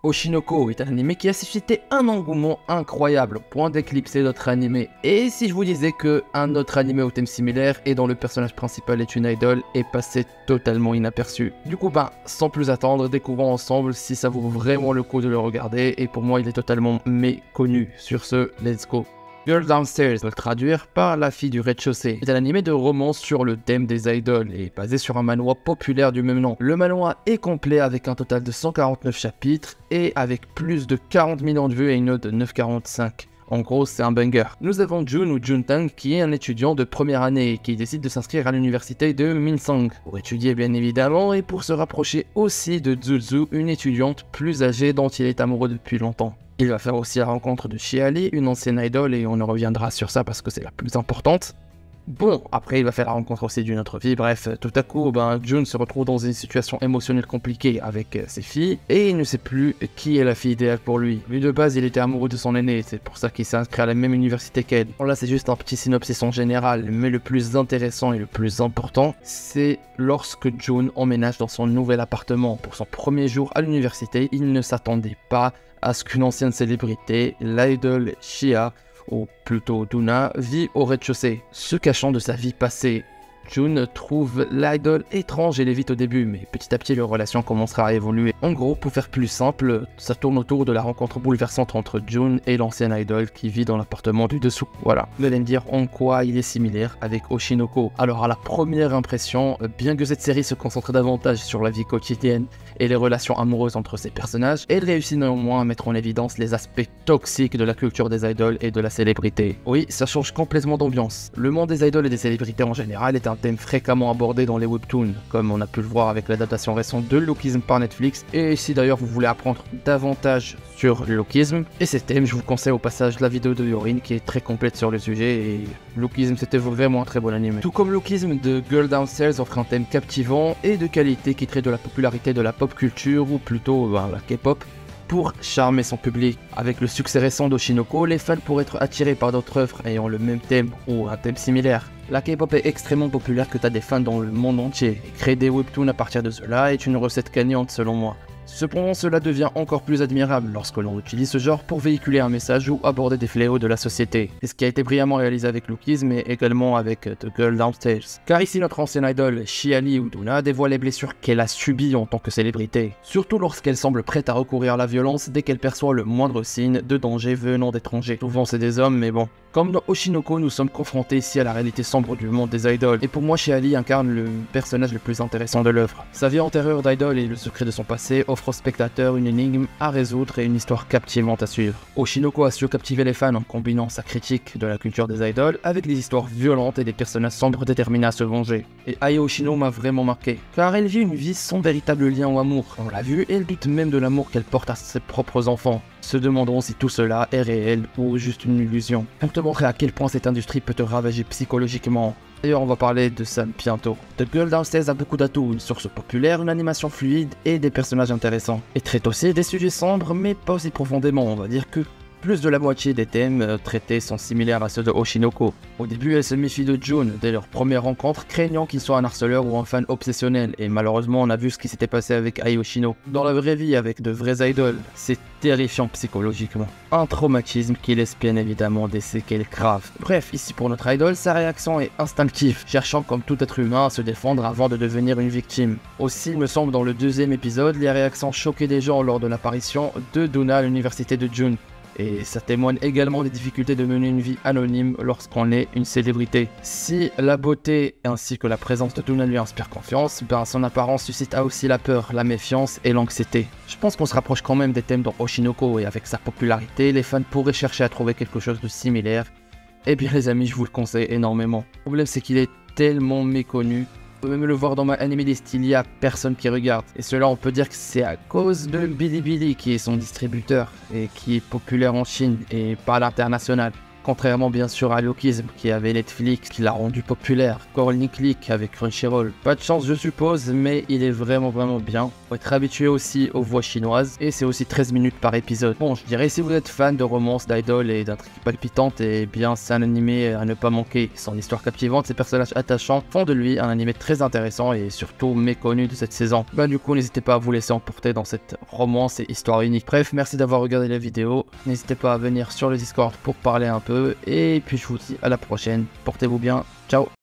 Oshinoko est un anime qui a suscité un engouement incroyable, au point d'éclipser d'autres animés. Et si je vous disais que un autre animé au thème similaire et dont le personnage principal est une idole est passé totalement inaperçu. Du coup sans plus attendre, découvrons ensemble si ça vaut vraiment le coup de le regarder, et pour moi il est totalement méconnu. Sur ce, let's go. Girl Downstairs, le traduire par La fille du rez-de-chaussée, est un animé de romance sur le thème des idoles et basé sur un manhwa populaire du même nom. Le manhwa est complet avec un total de 149 chapitres et avec plus de 40 millions de vues et une note de 9,45. En gros, c'est un banger. Nous avons Jun ou Juntang qui est un étudiant de première année et qui décide de s'inscrire à l'université de Minsang pour étudier bien évidemment et pour se rapprocher aussi de Zuzu, une étudiante plus âgée dont il est amoureux depuis longtemps. Il va faire aussi la rencontre de Chiali, une ancienne idole, et on en reviendra sur ça parce que c'est la plus importante. Bon, après il va faire la rencontre aussi d'une autre fille, bref, tout à coup, Jun se retrouve dans une situation émotionnelle compliquée avec ses filles, et il ne sait plus qui est la fille idéale pour lui. Lui de base, il était amoureux de son aîné, c'est pour ça qu'il s'est inscrit à la même université qu'elle. Bon là c'est juste un petit synopsis en général, mais le plus intéressant et le plus important, c'est lorsque Jun emménage dans son nouvel appartement. Pour son premier jour à l'université, il ne s'attendait pas à ce qu'une ancienne célébrité, l'idole Shia, ou plutôt Duna, vit au rez-de-chaussée. Se cachant de sa vie passée, Jun trouve l'idole étrange et l'évite au début, mais petit à petit leur relation commencera à évoluer. En gros, pour faire plus simple, ça tourne autour de la rencontre bouleversante entre Jun et l'ancienne idole qui vit dans l'appartement du dessous. Voilà, vous allez me dire en quoi il est similaire avec Oshinoko. Alors à la première impression, bien que cette série se concentre davantage sur la vie quotidienne et les relations amoureuses entre ses personnages, elle réussit néanmoins à mettre en évidence les aspects toxiques de la culture des idoles et de la célébrité. Oui, ça change complètement d'ambiance. Le monde des idoles et des célébrités en général est un thème fréquemment abordé dans les webtoons, comme on a pu le voir avec l'adaptation récente de Lookism par Netflix, et si d'ailleurs vous voulez apprendre davantage sur Lookism et ces thèmes, je vous conseille au passage la vidéo de Yorin qui est très complète sur le sujet, et Lookism c'était vraiment un très bon anime. Tout comme Lookism, de Girl Downstairs offre un thème captivant et de qualité qui traite de la popularité de la pop culture, ou plutôt la K-pop, pour charmer son public. Avec le succès récent d'Oshinoko, les fans pourraient être attirés par d'autres œuvres ayant le même thème ou un thème similaire. La K-pop est extrêmement populaire que t'as des fans dans le monde entier, et créer des webtoons à partir de cela est une recette gagnante selon moi. Cependant, cela devient encore plus admirable lorsque l'on utilise ce genre pour véhiculer un message ou aborder des fléaux de la société. C'est ce qui a été brillamment réalisé avec Lookism, mais également avec The Girl Downstairs. Car ici, notre ancienne idole, Chiali ou Duna, dévoile les blessures qu'elle a subies en tant que célébrité. Surtout lorsqu'elle semble prête à recourir à la violence dès qu'elle perçoit le moindre signe de danger venant d'étrangers. Souvent c'est des hommes, mais bon. Comme dans Oshinoko, nous sommes confrontés ici à la réalité sombre du monde des idoles, et pour moi Chiali incarne le personnage le plus intéressant de l'œuvre. Sa vie antérieure d'idole et le secret de son passé offrent au spectateur une énigme à résoudre et une histoire captivante à suivre. Oshinoko a su captiver les fans en combinant sa critique de la culture des idoles avec des histoires violentes et des personnages sombres déterminés à se venger. Et Ai Oshino m'a vraiment marqué, car elle vit une vie sans véritable lien au amour. On l'a vu, elle doute même de l'amour qu'elle porte à ses propres enfants, se demandant si tout cela est réel ou juste une illusion. Pour te montrer à quel point cette industrie peut te ravager psychologiquement. D'ailleurs, on va parler de ça bientôt. The Girl Downstairs a beaucoup d'atouts, une source populaire, une animation fluide et des personnages intéressants. Et traite aussi des sujets sombres, mais pas aussi profondément. On va dire que plus de la moitié des thèmes traités sont similaires à ceux de Oshinoko. Au début, elle se méfie de Jun dès leur première rencontre, craignant qu'il soit un harceleur ou un fan obsessionnel, et malheureusement on a vu ce qui s'était passé avec Ai Oshino. Dans la vraie vie, avec de vrais idoles, c'est terrifiant psychologiquement. Un traumatisme qui laisse bien évidemment des séquelles graves. Bref, ici pour notre idole, sa réaction est instinctive, cherchant comme tout être humain à se défendre avant de devenir une victime. Aussi, il me semble dans le deuxième épisode, les réactions choquaient des gens lors de l'apparition de Duna à l'université de Jun. Et ça témoigne également des difficultés de mener une vie anonyme lorsqu'on est une célébrité. Si la beauté ainsi que la présence de Duna lui inspire confiance, son apparence suscite aussi la peur, la méfiance et l'anxiété. Je pense qu'on se rapproche quand même des thèmes dans Oshinoko, et avec sa popularité, les fans pourraient chercher à trouver quelque chose de similaire. Eh bien les amis, je vous le conseille énormément. Le problème c'est qu'il est tellement méconnu. On peut même le voir dans ma anime list, il y a personne qui regarde. Et cela, on peut dire que c'est à cause de Bilibili qui est son distributeur et qui est populaire en Chine et pas à l'international. Contrairement bien sûr à Lookism qui avait Netflix qui l'a rendu populaire, Corny Click avec Crunchyroll. Pas de chance je suppose, mais il est vraiment bien. Faut être habitué aussi aux voix chinoises et c'est aussi 13 minutes par épisode. Bon, je dirais si vous êtes fan de romance, d'idol et d'intrigues palpitantes, et bien c'est un animé à ne pas manquer. Son histoire captivante, ses personnages attachants font de lui un animé très intéressant et surtout méconnu de cette saison. Bah du coup, n'hésitez pas à vous laisser emporter dans cette romance et histoire unique. Bref, merci d'avoir regardé la vidéo. N'hésitez pas à venir sur le Discord pour parler un peu et puis je vous dis à la prochaine. Portez-vous bien. Ciao.